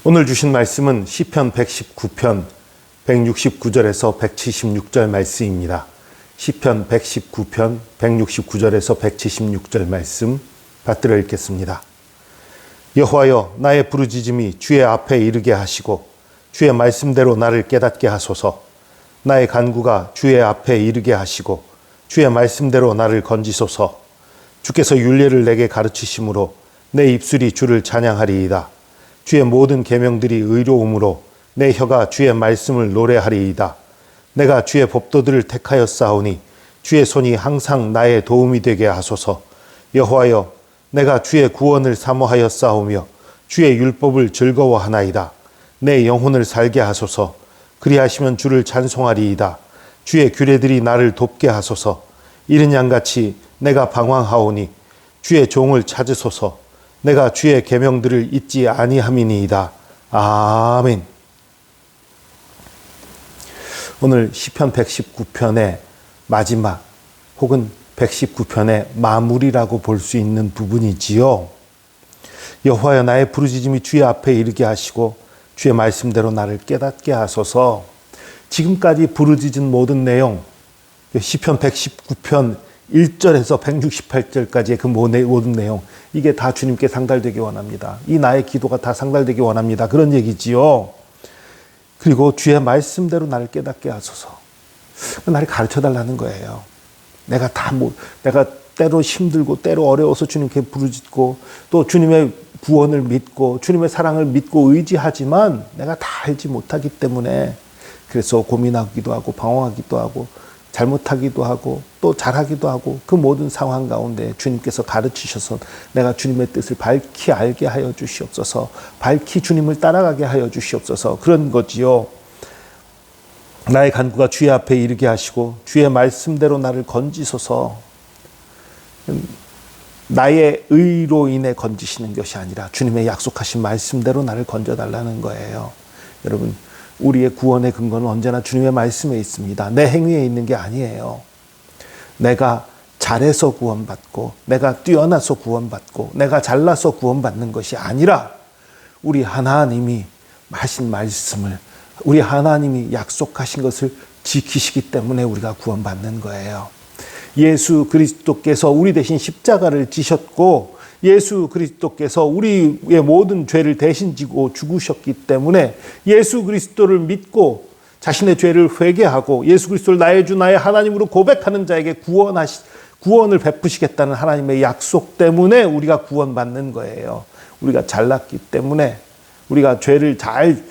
오늘 주신 말씀은 시편 119편 169절에서 176절 말씀입니다. 시편 119편 169절에서 176절 말씀 받들어 읽겠습니다. 여호와여, 나의 부르짖음이 주의 앞에 이르게 하시고 주의 말씀대로 나를 깨닫게 하소서. 나의 간구가 주의 앞에 이르게 하시고 주의 말씀대로 나를 건지소서. 주께서 율례를 내게 가르치심으로 내 입술이 주를 찬양하리이다. 주의 모든 계명들이 의로움으로 내 혀가 주의 말씀을 노래하리이다. 내가 주의 법도들을 택하였사오니 주의 손이 항상 나의 도움이 되게 하소서. 여호와여, 내가 주의 구원을 사모하였사오며 주의 율법을 즐거워하나이다. 내 영혼을 살게 하소서. 그리하시면 주를 찬송하리이다. 주의 규례들이 나를 돕게 하소서. 이른 양같이 내가 방황하오니 주의 종을 찾으소서. 내가 주의 계명들을 잊지 아니함이니이다. 아멘. 오늘 시편 119편의 마지막 혹은 119편의 마무리라고 볼 수 있는 부분이지요. 여호와여, 나의 부르짖음이 주의 앞에 이르게 하시고 주의 말씀대로 나를 깨닫게 하소서. 지금까지 부르짖은 모든 내용, 시편 119편 1절에서 168절까지의 그 모든 내용, 이게 다 주님께 상달되기 원합니다. 이 나의 기도가 다 상달되기 원합니다. 그런 얘기지요. 그리고 주의 말씀대로 나를 깨닫게 하소서. 나를 가르쳐 달라는 거예요. 내가 때로 힘들고 때로 어려워서 주님께 부르짖고 또 주님의 구원을 믿고 주님의 사랑을 믿고 의지하지만 내가 다 알지 못하기 때문에 그래서 고민하기도 하고 방황하기도 하고 잘못하기도 하고 또 잘하기도 하고 그 모든 상황 가운데 주님께서 가르치셔서 내가 주님의 뜻을 밝히 알게 하여 주시옵소서. 밝히 주님을 따라가게 하여 주시옵소서. 그런 거지요. 나의 간구가 주의 앞에 이르게 하시고 주의 말씀대로 나를 건지소서. 나의 의로 인해 건지시는 것이 아니라 주님의 약속하신 말씀대로 나를 건져달라는 거예요. 여러분, 우리의 구원의 근거는 언제나 주님의 말씀에 있습니다. 내 행위에 있는 게 아니에요. 내가 잘해서 구원받고 내가 뛰어나서 구원받고 내가 잘나서 구원받는 것이 아니라 우리 하나님이 하신 말씀을, 우리 하나님이 약속하신 것을 지키시기 때문에 우리가 구원받는 거예요. 예수 그리스도께서 우리 대신 십자가를 지셨고 예수 그리스도께서 우리의 모든 죄를 대신 지고 죽으셨기 때문에 예수 그리스도를 믿고 자신의 죄를 회개하고 예수 그리스도를 나의 주 나의 하나님으로 고백하는 자에게 구원을 베푸시겠다는 하나님의 약속 때문에 우리가 구원받는 거예요. 우리가 잘났기 때문에, 우리가 죄를 잘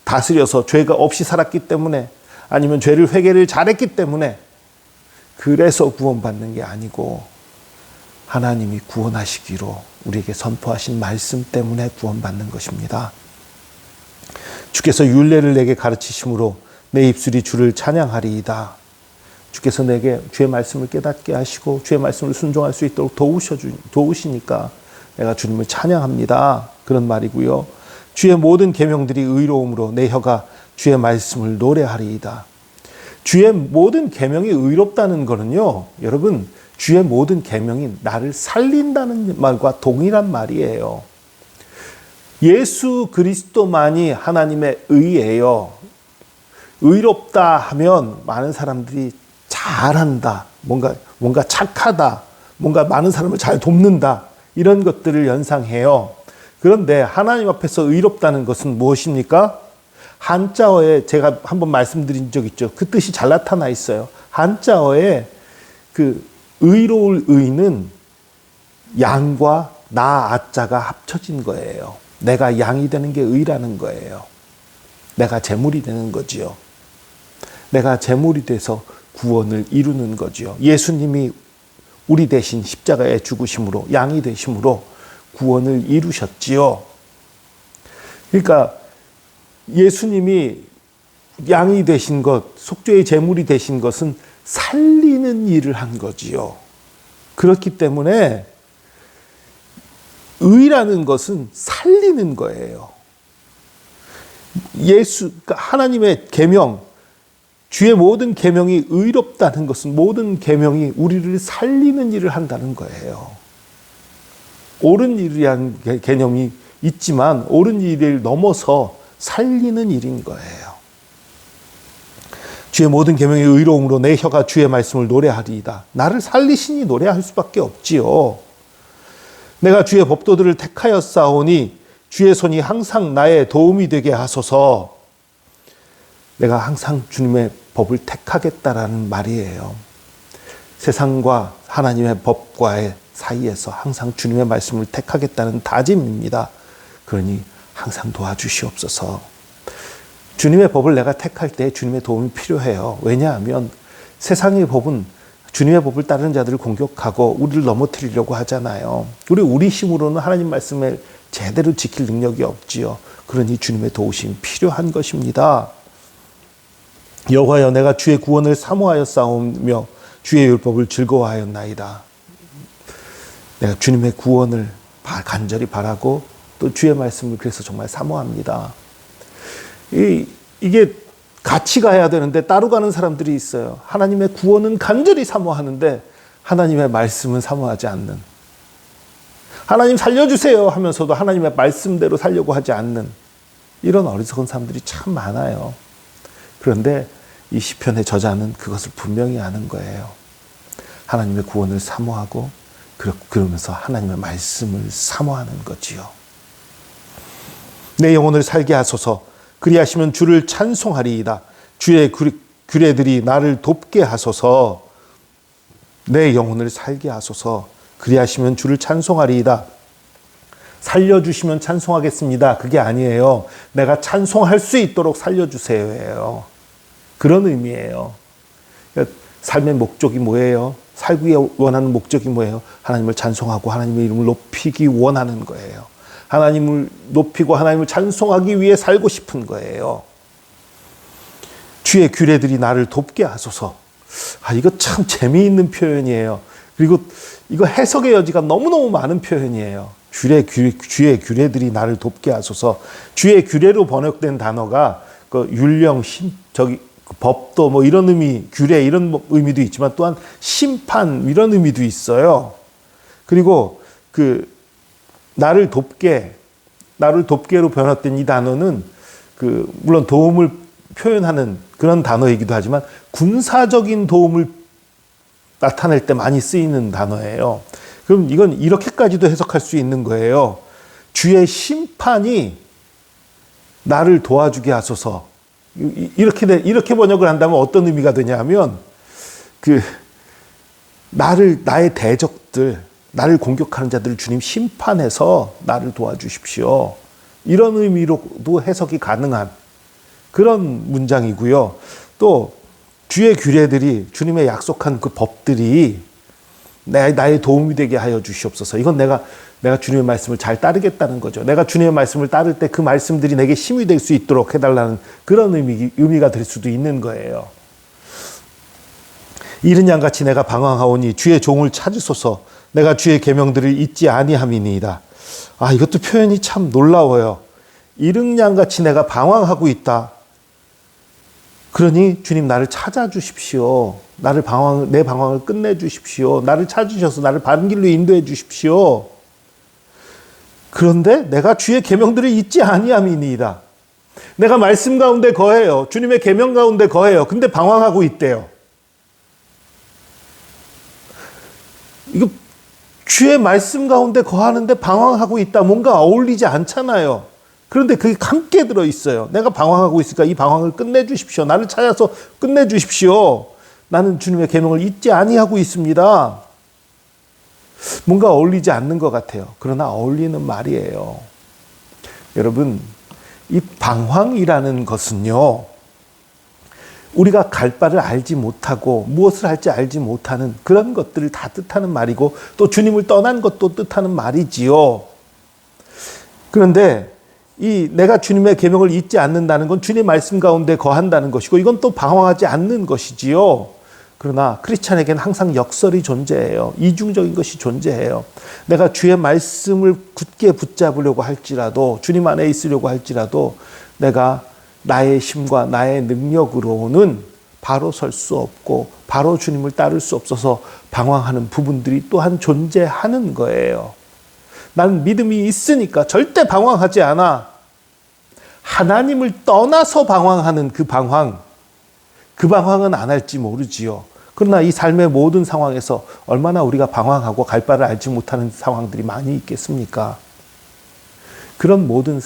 다스려서 죄가 없이 살았기 때문에, 아니면 죄를 회개를 잘했기 때문에 그래서 구원받는 게 아니고 하나님이 구원하시기로 우리에게 선포하신 말씀 때문에 구원받는 것입니다. 주께서 율례를 내게 가르치심으로 내 입술이 주를 찬양하리이다. 주께서 내게 주의 말씀을 깨닫게 하시고 주의 말씀을 순종할 수 있도록 도우시니까 내가 주님을 찬양합니다. 그런 말이고요. 주의 모든 계명들이 의로움으로 내 혀가 주의 말씀을 노래하리이다. 주의 모든 계명이 의롭다는 거는요, 여러분, 주의 모든 계명이 나를 살린다는 말과 동일한 말이에요. 예수 그리스도만이 하나님의 의예요. 의롭다 하면 많은 사람들이 잘한다, 뭔가 착하다, 뭔가 많은 사람을 잘 돕는다, 이런 것들을 연상해요. 그런데 하나님 앞에서 의롭다는 것은 무엇입니까? 한자어에 제가 한번 말씀드린 적 있죠. 그 뜻이 잘 나타나 있어요. 한자어에 그 의로울 의는 양과 나 아자가 합쳐진 거예요. 내가 양이 되는 게 의라는 거예요. 내가 제물이 되는 거지요. 내가 제물이 돼서 구원을 이루는 거지요. 예수님이 우리 대신 십자가에 죽으심으로, 양이 되심으로 구원을 이루셨지요. 그러니까 예수님이 양이 되신 것, 속죄의 제물이 되신 것은 살리는 일을 한 거지요. 그렇기 때문에 의라는 것은 살리는 거예요. 하나님의 계명, 주의 모든 계명이 의롭다는 것은 모든 계명이 우리를 살리는 일을 한다는 거예요. 옳은 일이라는 개념이 있지만 옳은 일을 넘어서 살리는 일인 거예요. 주의 모든 계명의 의로움으로 내 혀가 주의 말씀을 노래하리이다. 나를 살리시니 노래할 수밖에 없지요. 내가 주의 법도들을 택하였사오니 주의 손이 항상 나의 도움이 되게 하소서. 내가 항상 주님의 법을 택하겠다라는 말이에요. 세상과 하나님의 법과의 사이에서 항상 주님의 말씀을 택하겠다는 다짐입니다. 그러니 항상 도와주시옵소서. 주님의 법을 내가 택할 때 주님의 도움이 필요해요. 왜냐하면 세상의 법은 주님의 법을 따르는 자들을 공격하고 우리를 넘어뜨리려고 하잖아요. 우리 힘으로는 하나님 말씀을 제대로 지킬 능력이 없지요. 그러니 주님의 도우심이 필요한 것입니다. 여호와여, 내가 주의 구원을 사모하여 싸우며 주의 율법을 즐거워하였나이다. 내가 주님의 구원을 간절히 바라고 또 주의 말씀을 그래서 정말 사모합니다. 이게 같이 가야 되는데 따로 가는 사람들이 있어요. 하나님의 구원은 간절히 사모하는데 하나님의 말씀은 사모하지 않는, 하나님 살려주세요 하면서도 하나님의 말씀대로 살려고 하지 않는 이런 어리석은 사람들이 참 많아요. 그런데 이 시편의 저자는 그것을 분명히 아는 거예요. 하나님의 구원을 사모하고 그러면서 하나님의 말씀을 사모하는 거지요. 내 영혼을 살게 하소서. 그리하시면 주를 찬송하리이다. 주의 규례들이 나를 돕게 하소서. 내 영혼을 살게 하소서. 그리하시면 주를 찬송하리이다. 살려주시면 찬송하겠습니다. 그게 아니에요. 내가 찬송할 수 있도록 살려주세요예요. 그런 의미예요. 삶의 목적이 뭐예요? 살기 원하는 목적이 뭐예요? 하나님을 찬송하고 하나님의 이름을 높이기 원하는 거예요. 하나님을 높이고 하나님을 찬송하기 위해 살고 싶은 거예요. 주의 규례들이 나를 돕게 하소서. 이거 참 재미있는 표현이에요. 그리고 이거 해석의 여지가 너무너무 많은 표현이에요. 주의 규례들이 나를 돕게 하소서. 주의 규례로 번역된 단어가 율령, 법도 이런 의미, 규례 이런 의미도 있지만 또한 심판 이런 의미도 있어요. 그리고 나를 돕게로 변화된 이 단어는 물론 도움을 표현하는 그런 단어이기도 하지만 군사적인 도움을 나타낼 때 많이 쓰이는 단어예요. 그럼 이건 이렇게까지도 해석할 수 있는 거예요. 주의 심판이 나를 도와주게 하소서. 이렇게 번역을 한다면 어떤 의미가 되냐면 나의 대적들, 나를 공격하는 자들을 주님 심판해서 나를 도와주십시오. 이런 의미로도 해석이 가능한 그런 문장이고요. 또 주의 규례들이, 주님의 약속한 그 법들이 나의 도움이 되게 하여 주시옵소서. 이건 내가 주님의 말씀을 잘 따르겠다는 거죠. 내가 주님의 말씀을 따를 때 그 말씀들이 내게 힘이 될 수 있도록 해달라는 그런 의미가 될 수도 있는 거예요. 이른 양같이 내가 방황하오니 주의 종을 찾으소서. 내가 주의 계명들을 잊지 아니함이니이다. 이것도 표현이 참 놀라워요. 이른 양같이 내가 방황하고 있다. 그러니 주님 나를 찾아주십시오. 내 방황을 끝내주십시오. 나를 찾으셔서 나를 바른 길로 인도해 주십시오. 그런데 내가 주의 계명들을 잊지 아니함이니이다. 내가 말씀 가운데 거해요. 주님의 계명 가운데 거해요. 근데 방황하고 있대요. 이거 주의 말씀 가운데 거하는데 방황하고 있다. 뭔가 어울리지 않잖아요. 그런데 그게 함께 들어있어요. 내가 방황하고 있으니까 이 방황을 끝내주십시오. 나를 찾아서 끝내주십시오. 나는 주님의 계명을 잊지 아니하고 있습니다. 뭔가 어울리지 않는 것 같아요. 그러나 어울리는 말이에요. 여러분, 이 방황이라는 것은요, 우리가 갈 바를 알지 못하고 무엇을 할지 알지 못하는 그런 것들을 다 뜻하는 말이고 또 주님을 떠난 것도 뜻하는 말이지요. 그런데 내가 주님의 계명을 잊지 않는다는 건 주님의 말씀 가운데 거한다는 것이고 이건 또 방황하지 않는 것이지요. 그러나 크리스찬에게는 항상 역설이 존재해요. 이중적인 것이 존재해요. 내가 주의 말씀을 굳게 붙잡으려고 할지라도, 주님 안에 있으려고 할지라도 내가 나의 힘과 나의 능력으로는 바로 설 수 없고 바로 주님을 따를 수 없어서 방황하는 부분들이 또한 존재하는 거예요. 난 믿음이 있으니까 절대 방황하지 않아. 하나님을 떠나서 방황하는 그 방황은 안 할지 모르지요. 그러나 이 삶의 모든 상황에서 얼마나 우리가 방황하고 갈 바를 알지 못하는 상황들이 많이 있겠습니까? 그런 모든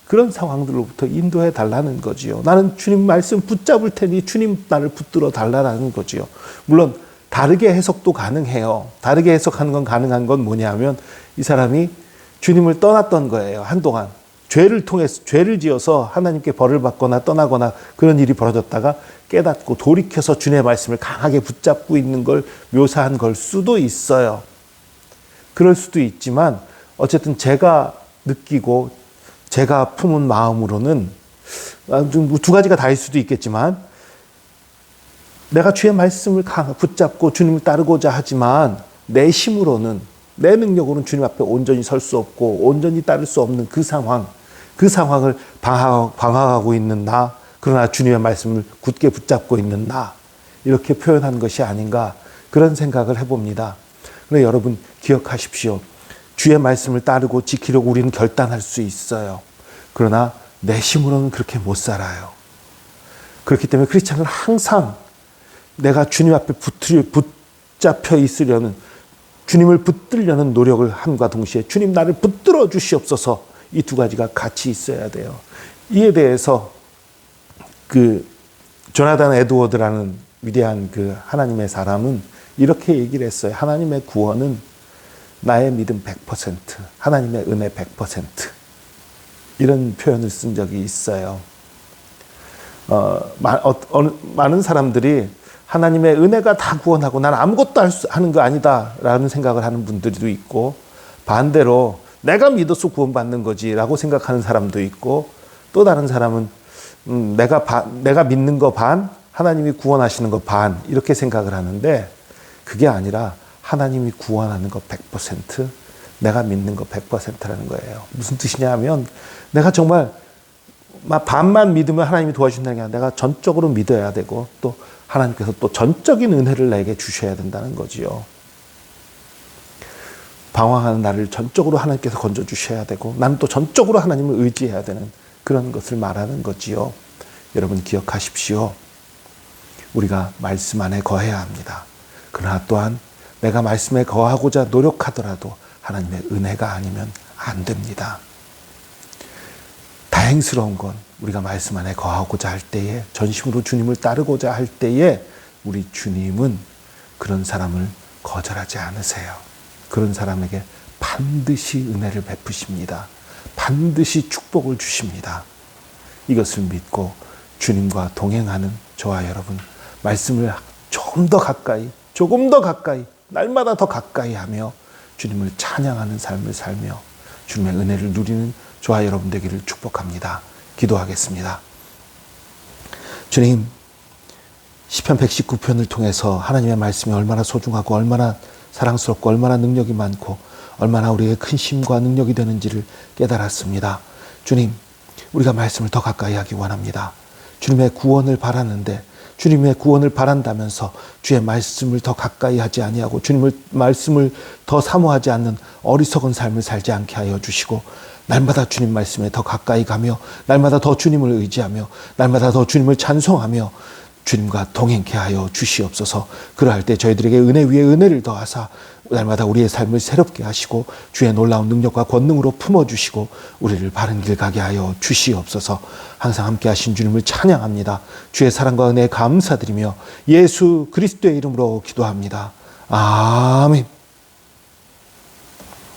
그런 상황들로부터 인도해 달라는 거지요. 나는 주님 말씀 붙잡을 테니 주님 나를 붙들어 달라는 거지요. 물론 다르게 해석도 가능해요. 다르게 해석하는 건 가능한 건 뭐냐면 이 사람이 주님을 떠났던 거예요. 한동안. 죄를 지어서 하나님께 벌을 받거나 떠나거나 그런 일이 벌어졌다가 깨닫고 돌이켜서 주님의 말씀을 강하게 붙잡고 있는 걸 묘사한 걸 수도 있어요. 그럴 수도 있지만 어쨌든 제가 느끼고 제가 품은 마음으로는 두 가지가 다일 수도 있겠지만 내가 주의 말씀을 붙잡고 주님을 따르고자 하지만 내 힘으로는 내 능력으로는 주님 앞에 온전히 설 수 없고 온전히 따를 수 없는 그 상황을 방황하고 있는 나, 그러나 주님의 말씀을 굳게 붙잡고 있는 나, 이렇게 표현한 것이 아닌가 그런 생각을 해봅니다. 그런데 여러분 기억하십시오. 주의 말씀을 따르고 지키려고 우리는 결단할 수 있어요. 그러나 내 힘으로는 그렇게 못 살아요. 그렇기 때문에 크리스찬은 항상 내가 주님 앞에 붙잡혀 있으려는, 주님을 붙들려는 노력을 함과 동시에 주님 나를 붙들어 주시옵소서, 이 두 가지가 같이 있어야 돼요. 이에 대해서 조나단 에드워드라는 위대한 하나님의 사람은 이렇게 얘기를 했어요. 하나님의 구원은 나의 믿음 100%, 하나님의 은혜 100%, 이런 표현을 쓴 적이 있어요. 많은 사람들이 하나님의 은혜가 다 구원하고 난 아무것도 하는 거 아니다 라는 생각을 하는 분들도 있고, 반대로 내가 믿어서 구원받는 거지 라고 생각하는 사람도 있고, 또 다른 사람은 내가 믿는 거 반, 하나님이 구원하시는 거 반, 이렇게 생각을 하는데 그게 아니라 하나님이 구원하는 거 100%, 내가 믿는 거 100%라는 거예요. 무슨 뜻이냐 하면 내가 정말 반만 믿으면 하나님이 도와준다는 게 아니라 내가 전적으로 믿어야 되고, 또 하나님께서 또 전적인 은혜를 내게 주셔야 된다는 거지요. 방황하는 나를 전적으로 하나님께서 건져주셔야 되고, 나는 또 전적으로 하나님을 의지해야 되는 그런 것을 말하는 거지요. 여러분 기억하십시오. 우리가 말씀 안에 거해야 합니다. 그러나 또한 내가 말씀에 거하고자 노력하더라도 하나님의 은혜가 아니면 안 됩니다. 다행스러운 건 우리가 말씀 안에 거하고자 할 때에, 전심으로 주님을 따르고자 할 때에 우리 주님은 그런 사람을 거절하지 않으세요. 그런 사람에게 반드시 은혜를 베푸십니다. 반드시 축복을 주십니다. 이것을 믿고 주님과 동행하는 저와 여러분, 말씀을 조금 더 가까이, 날마다 더 가까이 하며 주님을 찬양하는 삶을 살며 주님의 은혜를 누리는 저와 여러분 되기를 축복합니다. 기도하겠습니다. 주님, 시편 119편을 통해서 하나님의 말씀이 얼마나 소중하고 얼마나 사랑스럽고 얼마나 능력이 많고 얼마나 우리에게 큰 힘과 능력이 되는지를 깨달았습니다. 주님, 우리가 말씀을 더 가까이 하기 원합니다. 주님의 구원을 바라는데, 주님의 구원을 바란다면서 주의 말씀을 더 가까이 하지 아니하고 주님의 말씀을 더 사모하지 않는 어리석은 삶을 살지 않게 하여 주시고, 날마다 주님 말씀에 더 가까이 가며 날마다 더 주님을 의지하며 날마다 더 주님을 찬송하며 주님과 동행케 하여 주시옵소서. 그러할 때 저희들에게 은혜 위에 은혜를 더하사 날마다 우리의 삶을 새롭게 하시고 주의 놀라운 능력과 권능으로 품어주시고 우리를 바른 길 가게 하여 주시옵소서. 항상 함께 하신 주님을 찬양합니다. 주의 사랑과 은혜에 감사드리며 예수 그리스도의 이름으로 기도합니다. 아멘.